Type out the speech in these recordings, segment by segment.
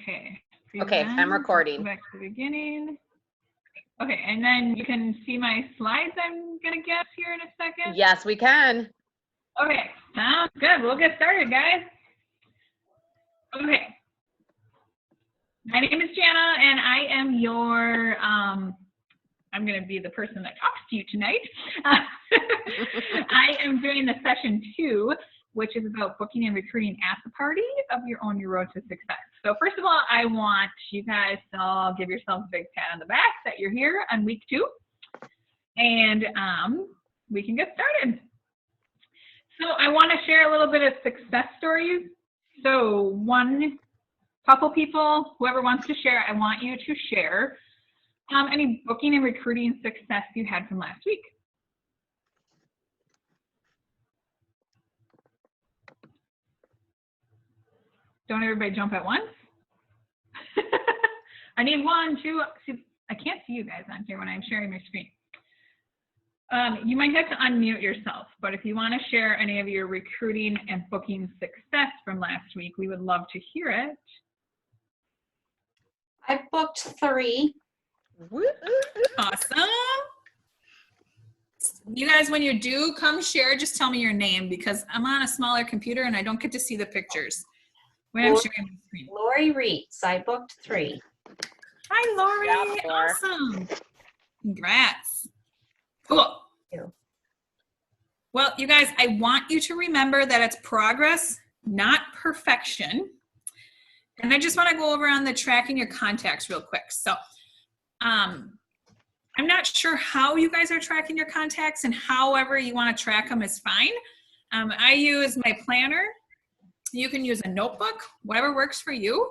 Okay. Okay, I'm recording. Go back to the beginning. Okay, and then you can see my slides, I'm going to guess, here in a second. Yes, we can. Okay, sounds good. We'll get started, guys. Okay. My name is Jana, and I am your, I'm going to be the person that talks to you tonight. I am doing the session 2, which is about booking and recruiting after party of your own road to success. So first of all, I want you guys to all give yourselves a big pat on the back that you're here on week 2. And we can get started. So I want to share a little bit of success stories. So couple people, whoever wants to share, I want you to share any booking and recruiting success you had from last week. Don't everybody jump at once. I need 1, 2. See, I can't see you guys on here when I'm sharing my screen. You might have to unmute yourself, but if you want to share any of your recruiting and booking success from last week, we would love to hear it. I booked 3. Awesome. You guys, when you do come share, just tell me your name because I'm on a smaller computer and I don't get to see the pictures when I'm sharing my screen. Lori Reitz, I booked 3. Hi, Lori. Yeah, awesome. Congrats. Cool. Thank you. Well, you guys, I want you to remember that it's progress, not perfection. And I just want to go over on the tracking your contacts real quick. So I'm not sure how you guys are tracking your contacts, and however you want to track them is fine. I use my planner. You can use a notebook, whatever works for you.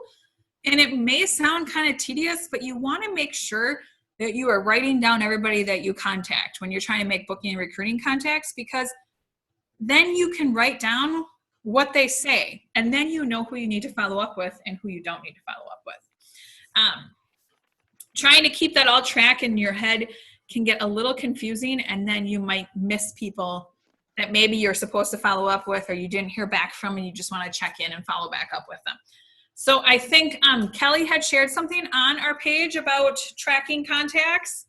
And it may sound kind of tedious, but you want to make sure that you are writing down everybody that you contact when you're trying to make booking and recruiting contacts, because then you can write down what they say, and then you know who you need to follow up with and who you don't need to follow up with. Trying to keep that all track in your head can get a little confusing, and then you might miss people that maybe you're supposed to follow up with or you didn't hear back from and you just want to check in and follow back up with them. So I think Kelly had shared something on our page about tracking contacts.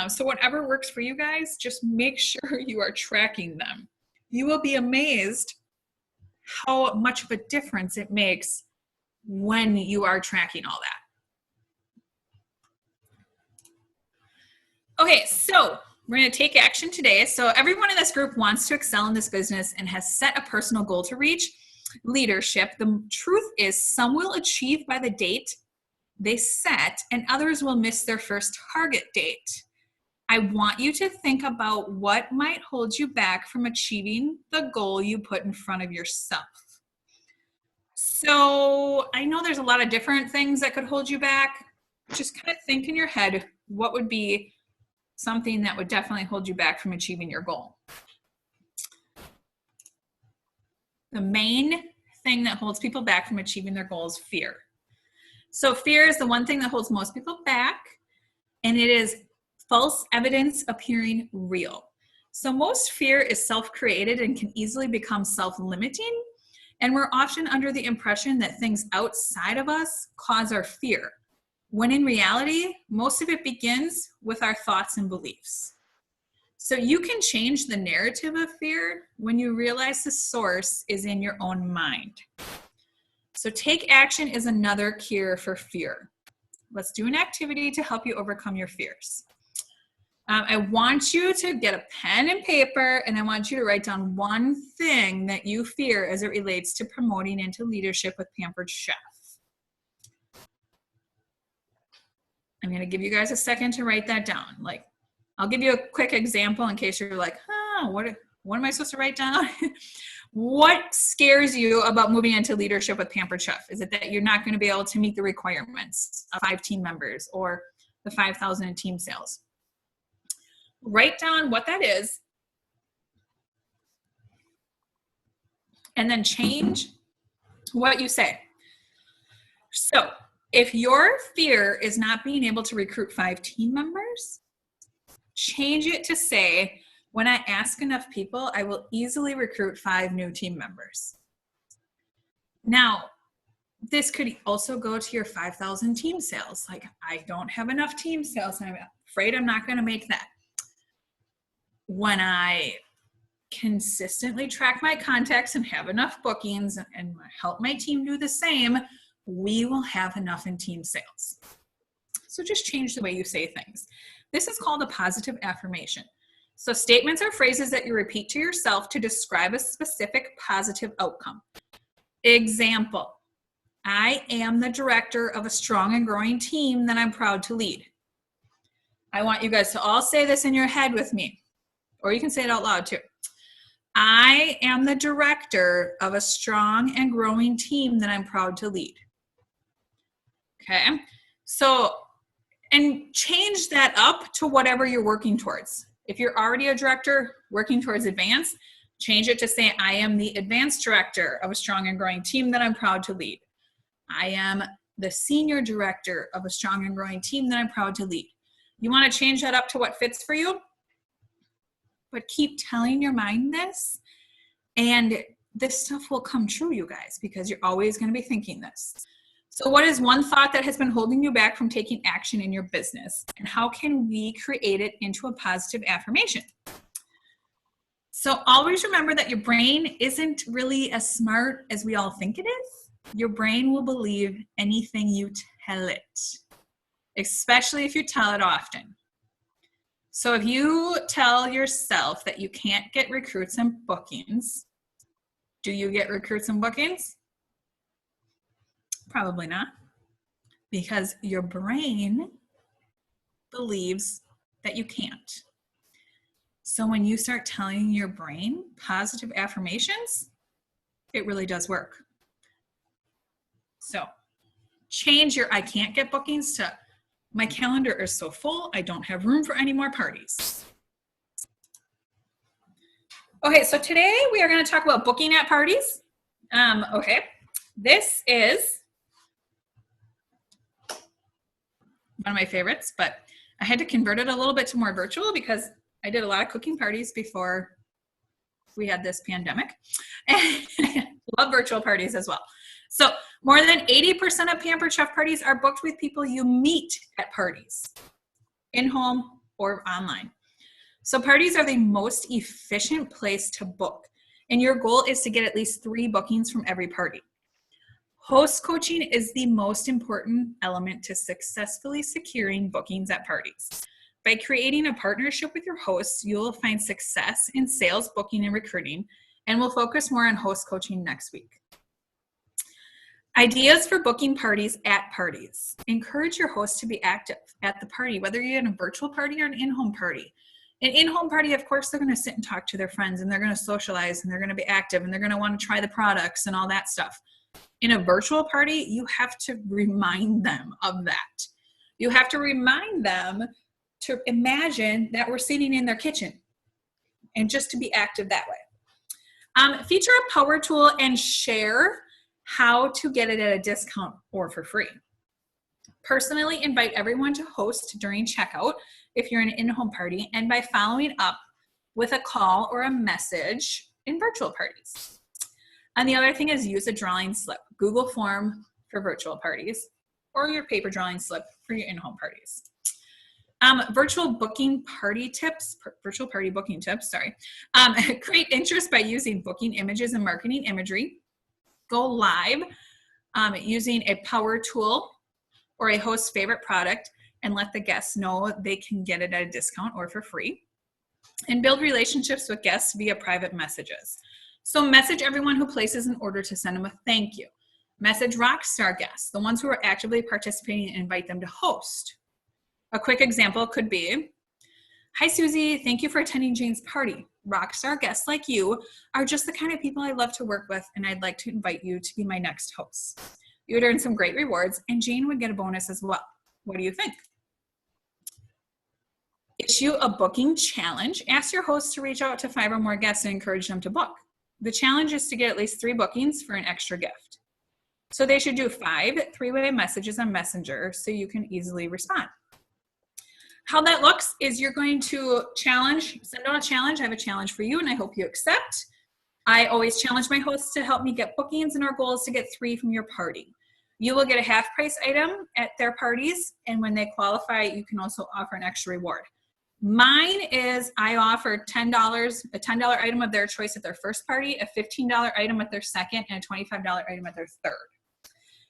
So whatever works for you guys, just make sure you are tracking them. You will be amazed how much of a difference it makes when you are tracking all that. Okay, so we're going to take action today. So everyone in this group wants to excel in this business and has set a personal goal to reach leadership. The truth is, some will achieve by the date they set and others will miss their first target date. I want you to think about what might hold you back from achieving the goal you put in front of yourself. So I know there's a lot of different things that could hold you back. Just kind of think in your head, what would be something that would definitely hold you back from achieving your goal? The main thing that holds people back from achieving their goal is fear. So fear is the one thing that holds most people back, and it is false evidence appearing real. So most fear is self-created and can easily become self-limiting, and we're often under the impression that things outside of us cause our fear, when in reality, most of it begins with our thoughts and beliefs. So you can change the narrative of fear when you realize the source is in your own mind. So take action is another cure for fear. Let's do an activity to help you overcome your fears. I want you to get a pen and paper, and I want you to write down one thing that you fear as it relates to promoting into leadership with Pampered Chef. I'm going to give you guys a second to write that down. Like, I'll give you a quick example in case you're like, what am I supposed to write down? What scares you about moving into leadership with Pampered Chef? Is it that you're not going to be able to meet the requirements of 5 team members or the 5,000 in team sales? Write down what that is, and then change what you say. So if your fear is not being able to recruit 5 team members, change it to say, when I ask enough people, I will easily recruit 5 new team members. Now, this could also go to your 5,000 team sales. Like, I don't have enough team sales and I'm afraid I'm not going to make that. When I consistently track my contacts and have enough bookings and help my team do the same, we will have enough in team sales. So just change the way you say things. This is called a positive affirmation. So statements are phrases that you repeat to yourself to describe a specific positive outcome. Example, I am the director of a strong and growing team that I'm proud to lead. I want you guys to all say this in your head with me, or you can say it out loud too. I am the director of a strong and growing team that I'm proud to lead. Okay, so, and change that up to whatever you're working towards. If you're already a director working towards advanced, change it to say, I am the advanced director of a strong and growing team that I'm proud to lead. I am the senior director of a strong and growing team that I'm proud to lead. You want to change that up to what fits for you, but keep telling your mind this, and this stuff will come true, you guys, because you're always going to be thinking this. So what is one thought that has been holding you back from taking action in your business? And how can we create it into a positive affirmation? So always remember that your brain isn't really as smart as we all think it is. Your brain will believe anything you tell it, especially if you tell it often. So if you tell yourself that you can't get recruits and bookings, do you get recruits and bookings? Probably not, because your brain believes that you can't. So when you start telling your brain positive affirmations, it really does work. So change your I can't get bookings to my calendar is so full, I don't have room for any more parties. Okay, so today we are going to talk about booking at parties. Okay, this is one of my favorites, but I had to convert it a little bit to more virtual because I did a lot of cooking parties before we had this pandemic. And I love virtual parties as well. So more than 80% of Pampered Chef parties are booked with people you meet at parties, in-home or online. So parties are the most efficient place to book, and your goal is to get at least 3 bookings from every party. Host coaching is the most important element to successfully securing bookings at parties. By creating a partnership with your hosts, you will find success in sales, booking, and recruiting, and we'll focus more on host coaching next week. Ideas for booking parties at parties. Encourage your host to be active at the party, whether you're in a virtual party or an in-home party. An in-home party, of course, they're going to sit and talk to their friends, and they're going to socialize, and they're going to be active, and they're going to want to try the products and all that stuff. In a virtual party, you have to remind them of that. You have to remind them to imagine that we're sitting in their kitchen and just to be active that way. Feature a power tool and share how to get it at a discount or for free. Personally invite everyone to host during checkout if you're in an in-home party, and by following up with a call or a message in virtual parties. And the other thing is use a drawing slip, Google form for virtual parties, or your paper drawing slip for your in-home parties. Virtual party booking tips, sorry. Create interest by using booking images and marketing imagery. Go live using a power tool or a host's favorite product and let the guests know they can get it at a discount or for free. And build relationships with guests via private messages. So message everyone who places an order to send them a thank you. Message rockstar guests, the ones who are actively participating, and invite them to host. A quick example could be, hi Susie, thank you for attending Jane's party. Rockstar guests like you are just the kind of people I love to work with, and I'd like to invite you to be my next host. You would earn some great rewards, and Jane would get a bonus as well. What do you think? Issue a booking challenge. Ask your host to reach out to 5 or more guests and encourage them to book. The challenge is to get at least 3 bookings for an extra gift. So they should do 5 3-way messages on Messenger so you can easily respond. How that looks is you're going to send out a challenge. I have a challenge for you, and I hope you accept. I always challenge my hosts to help me get bookings, and our goal is to get 3 from your party. You will get a half price item at their parties, and when they qualify, you can also offer an extra reward. Mine is I offer $10, a $10 item of their choice at their first party, a $15 item at their second, and a $25 item at their third.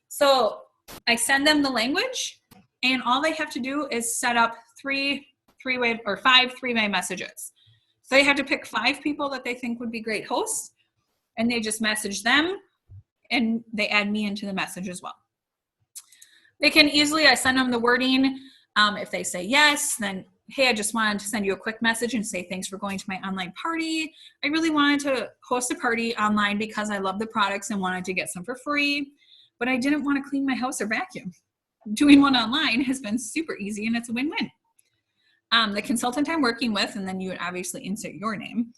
So I send them the language, and all they have to do is set up five three-way messages. So they have to pick 5 people that they think would be great hosts, and they just message them, and they add me into the message as well. They can easily, I send them the wording. If they say yes, then, hey, I just wanted to send you a quick message and say thanks for going to my online party. I really wanted to host a party online because I love the products and wanted to get some for free, but I didn't want to clean my house or vacuum. Doing one online has been super easy, and it's a win-win. The consultant I'm working with, and then you would obviously insert your name,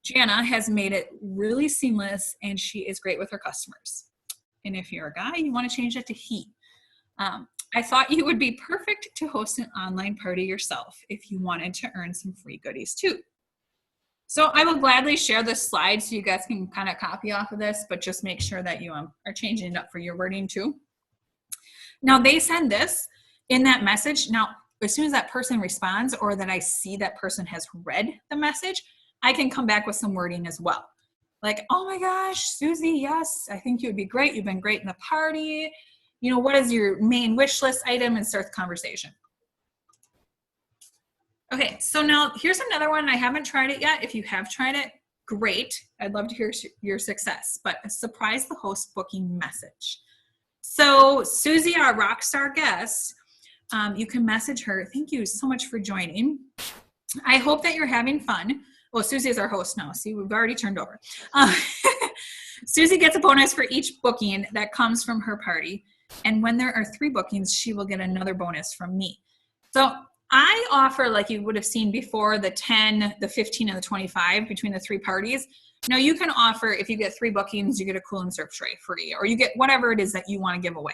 Jana, has made it really seamless, and she is great with her customers. And if you're a guy, you want to change that to he. I thought you would be perfect to host an online party yourself if you wanted to earn some free goodies too. So I will gladly share this slide so you guys can kind of copy off of this, but just make sure that you are changing it up for your wording too. Now they send this in that message. Now, as soon as that person responds or that I see that person has read the message, I can come back with some wording as well. Like, oh my gosh, Susie, yes, I think you would be great. You've been great in the party. You know, what is your main wish list item, and start the conversation. Okay, so now here's another one. I haven't tried it yet. If you have tried it, great. I'd love to hear your success, but a surprise the host booking message. So Susie, our rock star guest, you can message her. Thank you so much for joining. I hope that you're having fun. Well, Susie is our host now. See, we've already turned over. Susie gets a bonus for each booking that comes from her party. And when there are 3 bookings, she will get another bonus from me. So I offer, like you would have seen before, the 10, the 15, and the 25 between the 3 parties. Now you can offer, if you get 3 bookings, you get a cool and surf tray free, or you get whatever it is that you want to give away.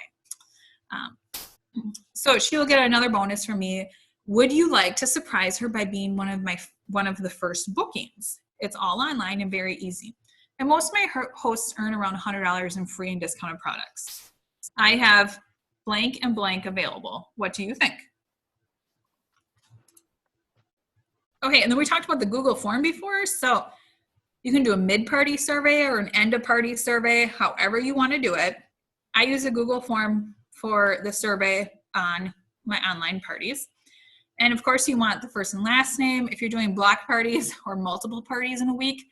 So she will get another bonus from me. Would you like to surprise her by being one of the first bookings? It's all online and very easy. And most of my hosts earn around $100 in free and discounted products. I have blank and blank available. What do you think? Okay, and then we talked about the Google form before. So you can do a mid-party survey or an end-of-party survey, however you want to do it. I use a Google form for the survey on my online parties. And of course, you want the first and last name. If you're doing block parties or multiple parties in a week,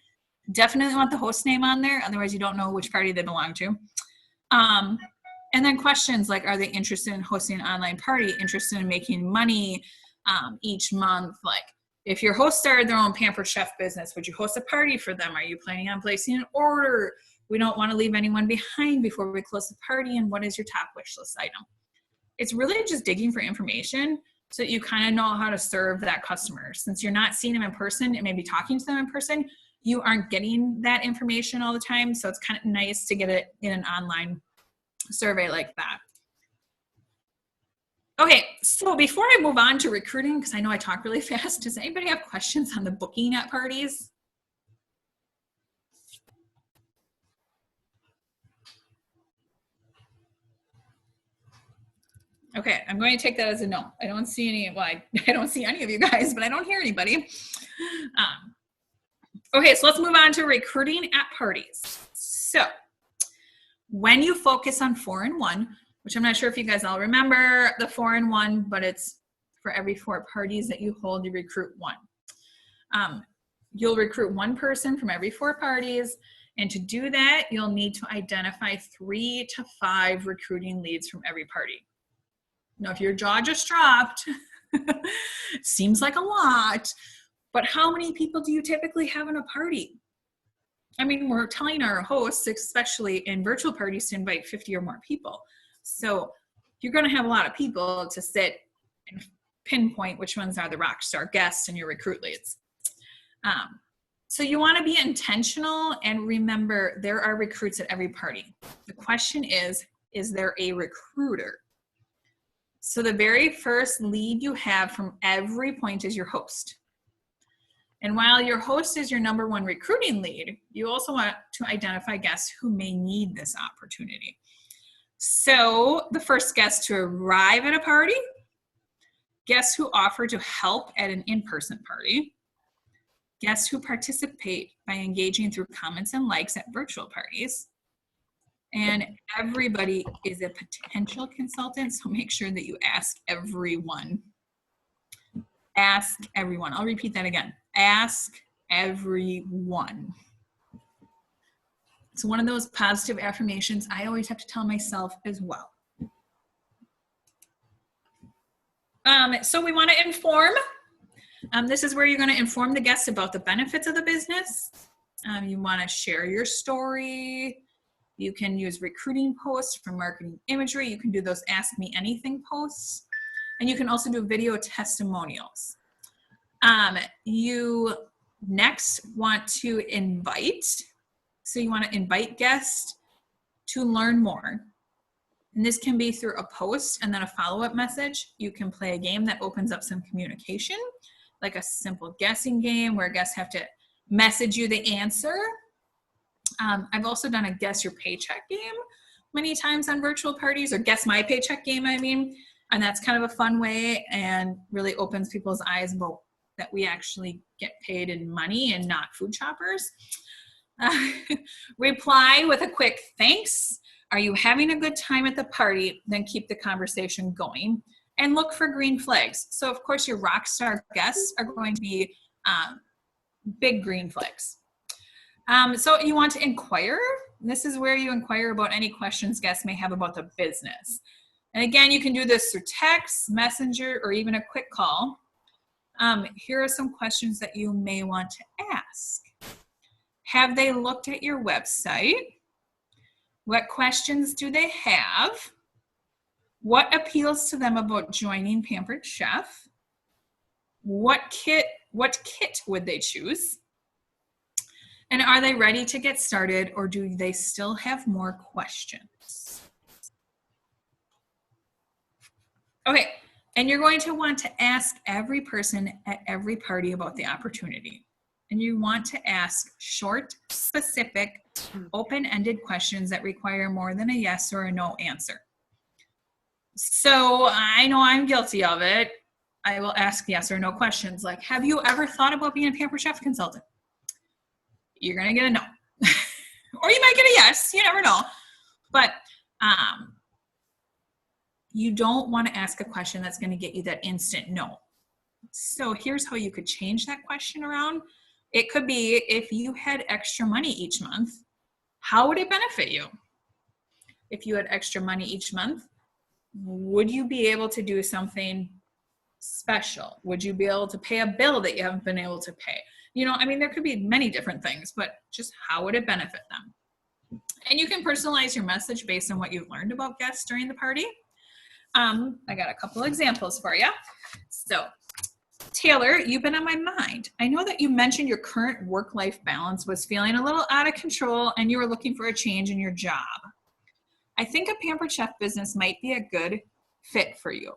definitely want the host name on there. Otherwise, you don't know which party they belong to. And then questions like, are they interested in hosting an online party, interested in making money each month? Like, if your host started their own Pampered Chef business, would you host a party for them? Are you planning on placing an order? We don't want to leave anyone behind before we close the party. And what is your top wish list item? It's really just digging for information so that you kind of know how to serve that customer. Since you're not seeing them in person and maybe talking to them in person, you aren't getting that information all the time. So it's kind of nice to get it in an online survey like that. Okay, so before I move on to recruiting, because I know I talk really fast, does anybody have questions on the booking at parties? Okay, I'm going to take that as a no. I don't see any, well, I don't see any of you guys, but I don't hear anybody. Okay, so let's move on to recruiting at parties. So when you focus on 4-in-1, which I'm not sure if you guys all remember the 4-in-1, but it's for every 4 parties that you hold, you recruit 1. You'll recruit 1 person from every 4 parties. And to do that, you'll need to identify 3 to 5 recruiting leads from every party. Now, if your jaw just dropped, it seems like a lot, but how many people do you typically have in a party? I mean, we're telling our hosts, especially in virtual parties, to invite 50 or more people. So you're going to have a lot of people to sit and pinpoint which ones are the rock star guests and your recruit leads. So you want to be intentional and remember there are recruits at every party. The question is there a recruiter? So the very first lead you have from every point is your host. And while your host is your number 1 recruiting lead, you also want to identify guests who may need this opportunity. So the first guest to arrive at a party, guests who offer to help at an in-person party, guests who participate by engaging through comments and likes at virtual parties, and everybody is a potential consultant, so make sure that you ask everyone. Ask everyone. I'll repeat that again. Ask everyone. It's one of those positive affirmations I always have to tell myself as well. So we want to inform. This is where you're going to inform the guests about the benefits of the business. You want to share your story. You can use recruiting posts for marketing imagery. You can do those Ask Me Anything posts. And you can also do video testimonials. You next want to invite. So you want to invite guests to learn more. And this can be through a post and then a follow-up message. You can play a game that opens up some communication, like a simple guessing game where guests have to message you the answer. I've also done a guess your paycheck game many times on virtual parties, or guess my paycheck game, I mean. And that's kind of a fun way and really opens people's eyes about that we actually get paid in money and not food shoppers. Reply with a quick thanks. Are you having a good time at the party? Then keep the conversation going and look for green flags. So of course your rock star guests are going to be big green flags. So you want to inquire. This is where you inquire about any questions guests may have about the business. And again, you can do this through text, messenger, or even a quick call. Here are some questions that you may want to ask. Have they looked at your website? What questions do they have? What appeals to them about joining Pampered Chef? What kit would they choose? And are they ready to get started, or do they still have more questions? Okay, and you're going to want to ask every person at every party about the opportunity. And you want to ask short, specific, open-ended questions that require more than a yes or a no answer. So I know I'm guilty of it. I will ask yes or no questions like, have you ever thought about being a Pampered Chef consultant? You're going to get a no. Or you might get a yes. You never know. But you don't want to ask a question that's going to get you that instant no. So here's how you could change that question around. It could be, if you had extra money each month, how would it benefit you? If you had extra money each month, would you be able to do something special? Would you be able to pay a bill that you haven't been able to pay? You know, I mean, there could be many different things, but just how would it benefit them? And you can personalize your message based on what you've learned about guests during the party. I got a couple examples for you. So, Taylor, you've been on my mind. I know that you mentioned your current work-life balance was feeling a little out of control and you were looking for a change in your job. I think a Pampered Chef business might be a good fit for you.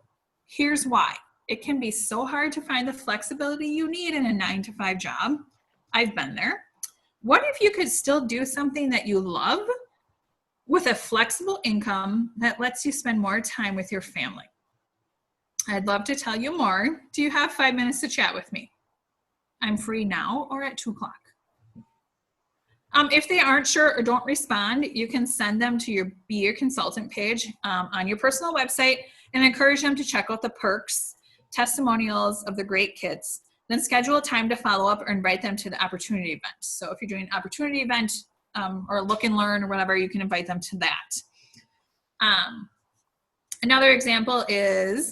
Here's why. It can be so hard to find the flexibility you need in a 9-to-5 job. I've been there. What if you could still do something that you love with a flexible income that lets you spend more time with your family? I'd love to tell you more. Do you have 5 minutes to chat with me? I'm free now or at 2 o'clock. If they aren't sure or don't respond, you can send them to your Be Your Consultant page on your personal website and encourage them to check out the perks, testimonials of the great kits, then schedule a time to follow up or invite them to the opportunity event. So if you're doing an opportunity event or look and learn or whatever, you can invite them to that. Another example is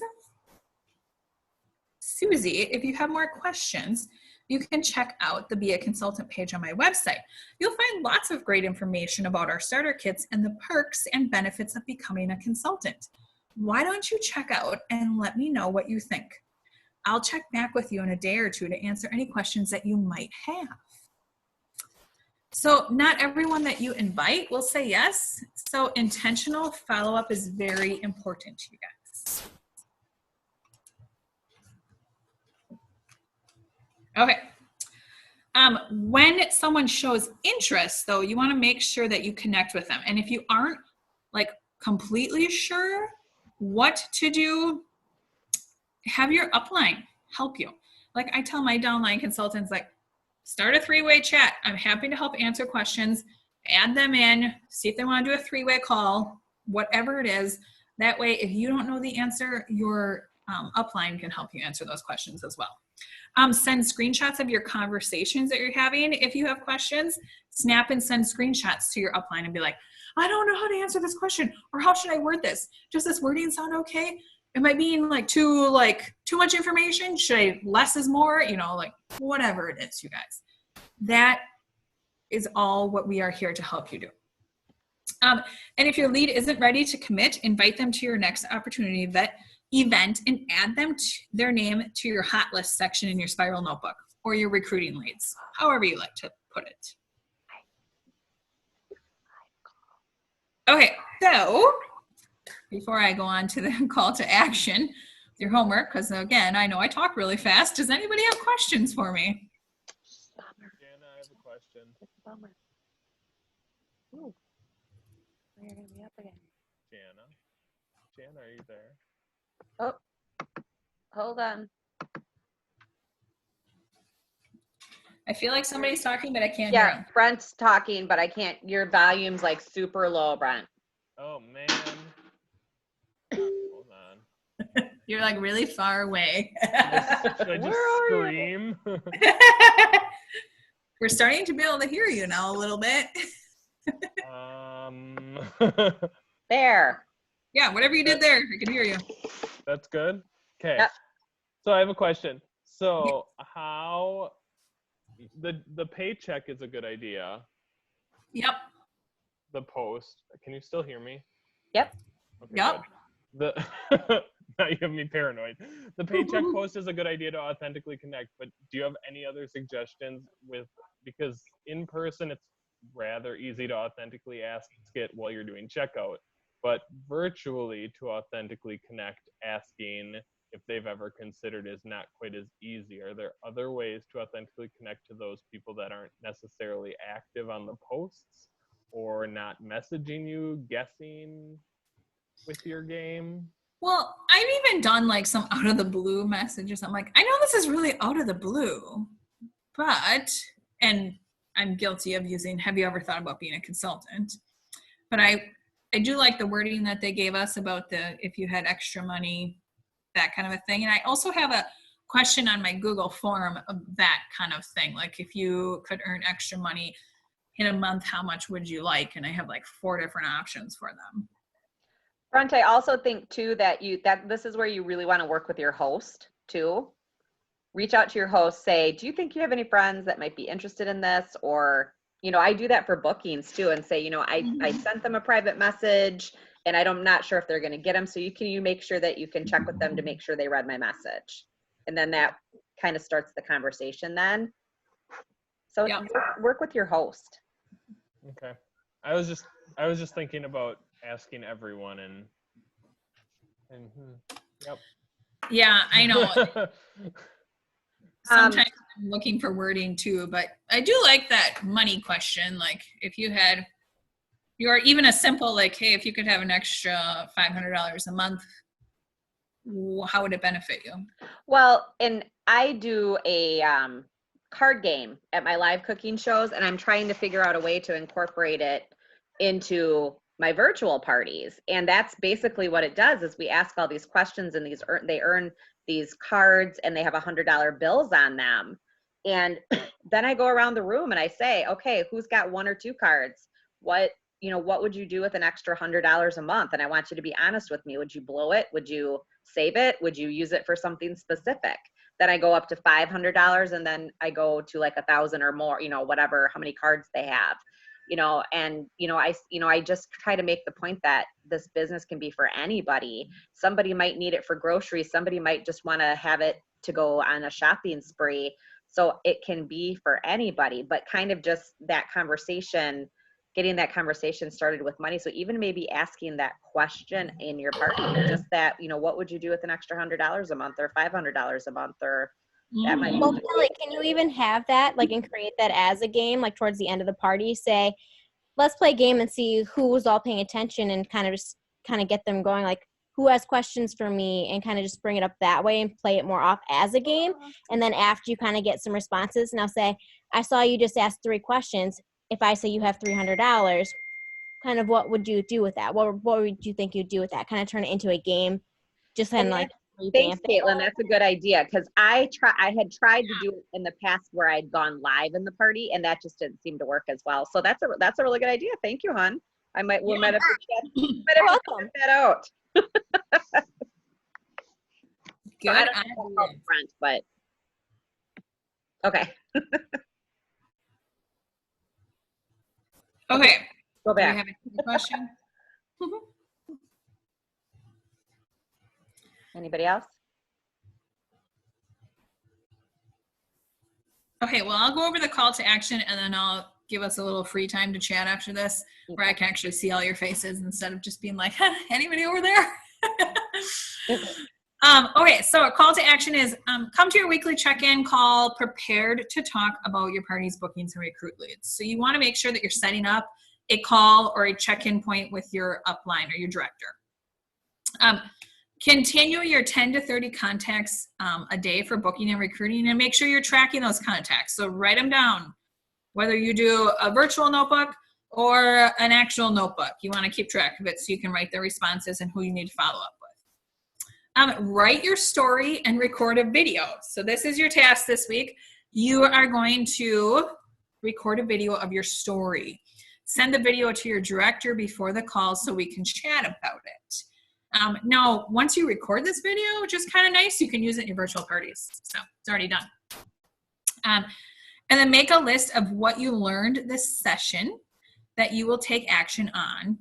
Susie. If you have more questions, you can check out the Be a Consultant page on my website. You'll find lots of great information about our starter kits and the perks and benefits of becoming a consultant. Why don't you check out and let me know what you think? I'll check back with you in a day or two to answer any questions that you might have. So not everyone that you invite will say yes. So intentional follow-up is very important to you guys. Okay. When someone shows interest, though, you want to make sure that you connect with them. And if you aren't like completely sure what to do, have your upline help you. Like I tell my downline consultants, like, start a 3-way chat. I'm happy to help answer questions, add them in, see if they want to do a 3-way call, whatever it is. That way, if you don't know the answer, your upline can help you answer those questions as well. Send screenshots of your conversations that you're having. If you have questions, snap and send screenshots to your upline and be like, I don't know how to answer this question, or how should I word this? Does this wording sound okay? Am I being too much information? Should I less is more? Whatever it is, you guys. That is all what we are here to help you do. And if your lead isn't ready to commit, invite them to your next opportunity event and add their name to your hot list section in your spiral notebook or your recruiting leads, however you like to put it. Okay, so before I go on to the call to action, your homework, because again, I know I talk really fast. Does anybody have questions for me? Jana, I have a question. It's a bummer. Ooh. You're going to be up again. Jana, are you there? Oh, hold on. I feel like somebody's talking, but I can't hear Yeah, them. Brent's talking, but I can't. Your volume's like super low, Brent. Oh, man. Hold on. You're like really far away. Should I just scream? We're starting to be able to hear you now a little bit. There. Yeah, whatever you did there, I can hear you. That's good? Okay. Yep. So I have a question. So how the paycheck is a good idea. Yep. The post. Can you still hear me? Yep. Okay, Yep. good. Now you have me paranoid. The paycheck post is a good idea to authentically connect, but do you have any other suggestions because in person it's rather easy to authentically ask it while you're doing checkout, but virtually to authentically connect, asking if they've ever considered is not quite as easy. Are there other ways to authentically connect to those people that aren't necessarily active on the posts or not messaging you, guessing with your game? Well, I've even done some out of the blue messages. I'm like, I know this is really out of the blue, and I'm guilty of using, have you ever thought about being a consultant? But I do like the wording that they gave us about if you had extra money, that kind of a thing. And I also have a question on my Google form of that kind of thing. Like if you could earn extra money in a month, how much would you like? And I have 4 different options for them. Brent, I also think too that this is where you really want to work with your host too. Reach out to your host, say, do you think you have any friends that might be interested in this? Or, I do that for bookings too, and say, I sent them a private message and I'm not sure if they're going to get them. So you make sure that you can check with them to make sure they read my message. And then that kind of starts the conversation then. So work with your host. Okay. I was just thinking about asking everyone and yep. Yeah, I know. Sometimes I'm looking for wording too, but I do like that money question. Like if you had, or even a simple hey, if you could have an extra $500 a month, how would it benefit you? Well, and I do a card game at my live cooking shows, and I'm trying to figure out a way to incorporate it into my virtual parties. And that's basically what it does is we ask all these questions, and they earn these cards, and they have $100 bills on them. And then I go around the room and I say, okay, who's got 1 or 2 cards? What would you do with an extra $100 a month? And I want you to be honest with me. Would you blow it? Would you save it? Would you use it for something specific? Then I go up to $500, and then I go to 1,000 or more, whatever, how many cards they have, I just try to make the point that this business can be for anybody. Somebody might need it for groceries. Somebody might just want to have it to go on a shopping spree. So it can be for anybody, but kind of just that conversation, getting that conversation started with money. So even maybe asking that question in your party, just that, what would you do with an extra $100 a month or $500 a month, or that might be. Well, Kelly, can you even have that, and create that as a game, towards the end of the party, say, let's play a game and see who was all paying attention, and kind of just kind of get them going, like who has questions for me, and kind of just bring it up that way and play it more off as a game. And then after you kind of get some responses, now say, I saw you just asked 3 questions. If I say you have $300, kind of what would you do with that? What would you think you'd do with that? Kind of turn it into a game, just kind of like Thanks, revamp it. Caitlin. That's a good idea, because I had tried to do it in the past where I'd gone live in the party, and that just didn't seem to work as well. So that's a really good idea. Thank you, hon. We might have to check that out. Good I don't idea. know up front, but okay. Okay. Go Do we back. have a question? Anybody else? Okay, well, I'll go over the call to action and then I'll give us a little free time to chat after this where I can actually see all your faces instead of just being like, huh, anybody over there? Okay, so a call to action is come to your weekly check-in call prepared to talk about your party's bookings and recruit leads. So you want to make sure that you're setting up a call or a check-in point with your upline or your director. Continue your 10 to 30 contacts a day for booking and recruiting, and make sure you're tracking those contacts. So write them down, whether you do a virtual notebook or an actual notebook. You want to keep track of it so you can write their responses and who you need to follow up with. Write your story and record a video. So this is your task this week. You are going to record a video of your story. Send the video to your director before the call so we can chat about it. Now, once you record this video, which is kind of nice, you can use it in your virtual parties. So it's already done. And then make a list of what you learned this session that you will take action on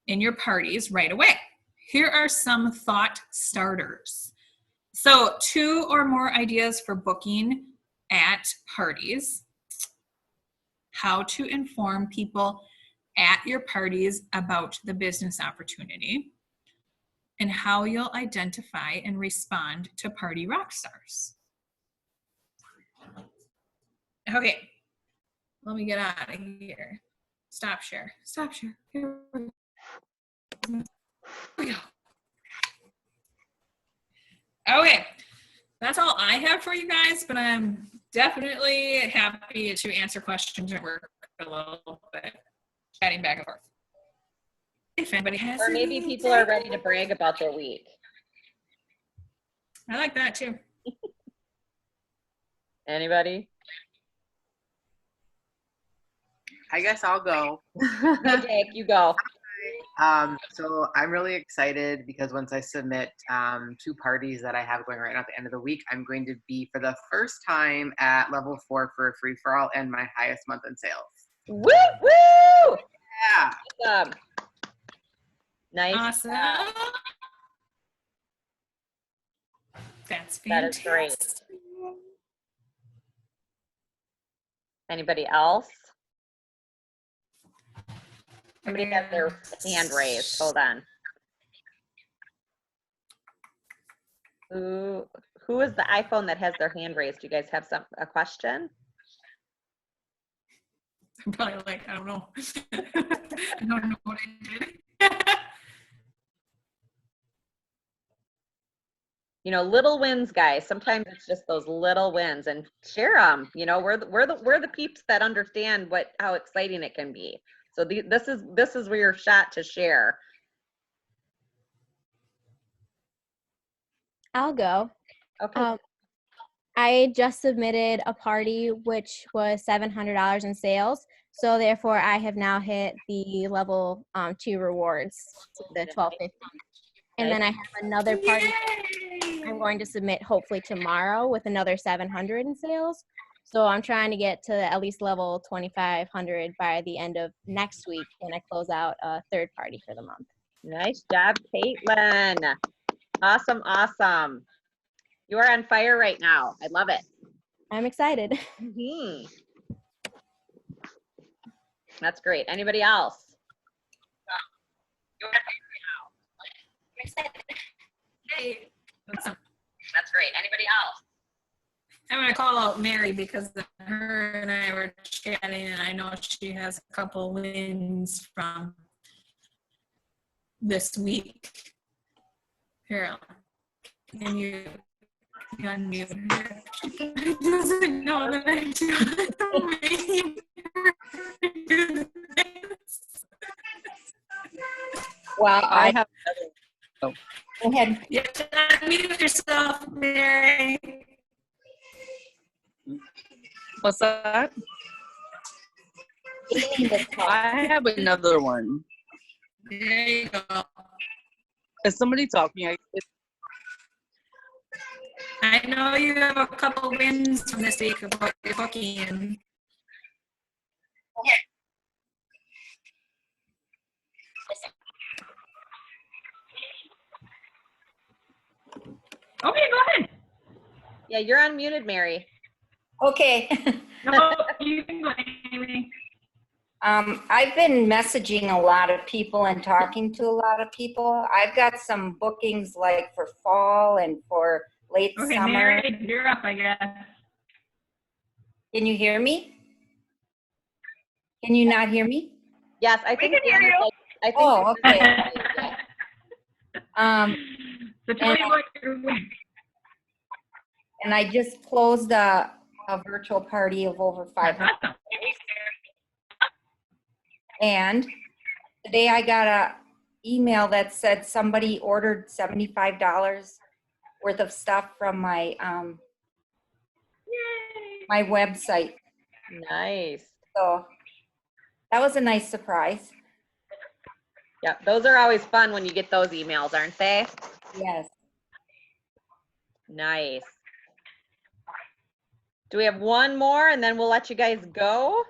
in your parties right away. Here are some thought starters. So 2 or more ideas for booking at parties. How to inform people at your parties about the business opportunity. And how you'll identify and respond to party rock stars. Okay, let me get out of here. Stop share. Stop share. Here we go. Okay, that's all I have for you guys, but I'm definitely happy to answer questions or work a little bit, chatting back and forth. If anybody has, Or maybe people are ready to brag about their week. I like that too. Anybody? I guess I'll go. Hey, Jake, you go. So I'm really excited because once I submit 2 parties that I have going right now at the end of the week, I'm going to be for the first time at level 4 for a free-for-all and my highest month in sales. Woo, woo! Yeah. Awesome. Nice. Awesome. That's fantastic. That is great. Anybody else? Somebody has their hand raised. Hold on. Who is the iPhone that has their hand raised? Do you guys have a question? I'm probably like, I don't know. I don't know what I did. You know, little wins, guys. Sometimes it's just those little wins, and share them. You know, we're the peeps that understand how exciting it can be. So this is where your shot to share. I'll go. Okay. I just submitted a party which was $700 in sales. So therefore, I have now hit the level 2 rewards, the 1250. And then I have another party I'm going to submit hopefully tomorrow with another 700 in sales. So I'm trying to get to at least level 2500 by the end of next week, and I close out a 3rd party for the month. Nice job, Caitlin. Awesome, awesome. You are on fire right now. I love it. I'm excited. Mm-hmm. That's great. Anybody else? Hey. That's great. Anybody else? I'm going to call out Mary because her and I were chatting, and I know she has a couple wins from this week. Here, can you unmute her? She doesn't know that I do this. Well, I have. go ahead. You have to unmute yourself, Mary. What's that? Amy was called. I have another one. There you go. Is somebody talking? I know you have a couple wins from this week about your booking. Okay, go ahead. Yeah, you're unmuted, Mary. Okay. No, you can go, Amy. I've been messaging a lot of people and talking to a lot of people. I've got some bookings like for fall and for late Okay, summer. Mary, you're up, I guess. Can you hear me? Can you not hear me? Yes, I We think. can hear Deanna's you. like- I think. Oh, okay. So tell And me what you're doing. And I just closed a virtual party of over 500. Awesome. And today I got a email that said somebody ordered $75 worth of stuff from my my website. Nice. So that was a nice surprise. Yeah, those are always fun when you get those emails, aren't they? Yes. Nice. Do we have one more and then we'll let you guys go?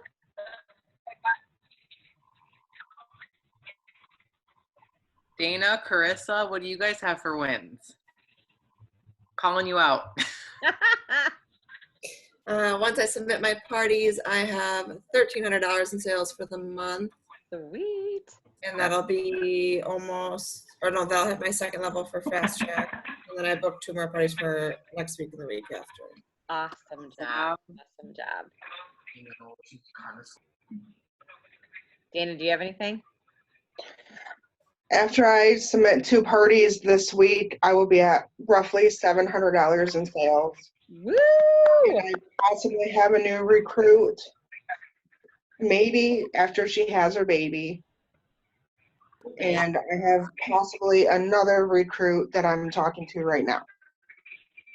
Dana, Carissa, what do you guys have for wins? Calling you out. Once I submit my parties, I have $1,300 in sales for the month. Sweet. And that'll be almost, or no, that'll hit my second level for Fast Track. And then I booked 2 more parties for next week and the week after. Awesome job. Awesome job. Dana, do you have anything? After I submit 2 parties this week, I will be at roughly $700 in sales. Woo! And I possibly have a new recruit, maybe after she has her baby. And I have possibly another recruit that I'm talking to right now.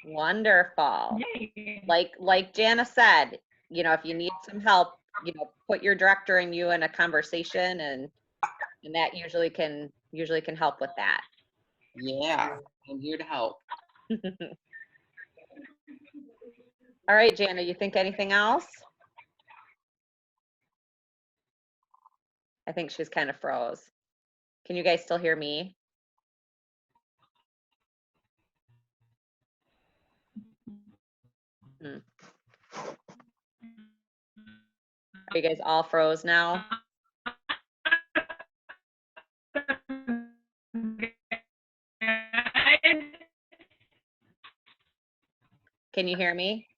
Wonderful. Yay. Like Jana said, you know, if you need some help, you know, put your director and you in a conversation, and that usually can help with that. Yeah, I'm here to help. All right, Jana, you think anything else? I think she's kind of froze. Can you guys still hear me? Are you guys all froze now? Can you hear me?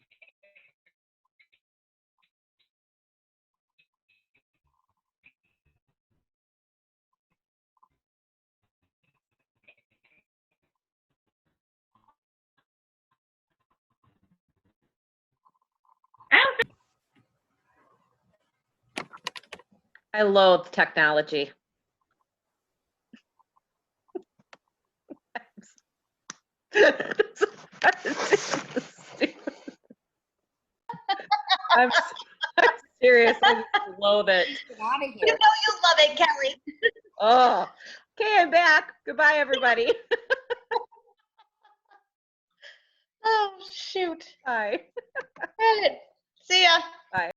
I loathe technology. I'm serious. I just loathe it. Get out of You here. know you love it, Kelly. Oh, okay, I'm back. Goodbye, everybody. Oh, shoot. Bye. All right. See ya. Bye.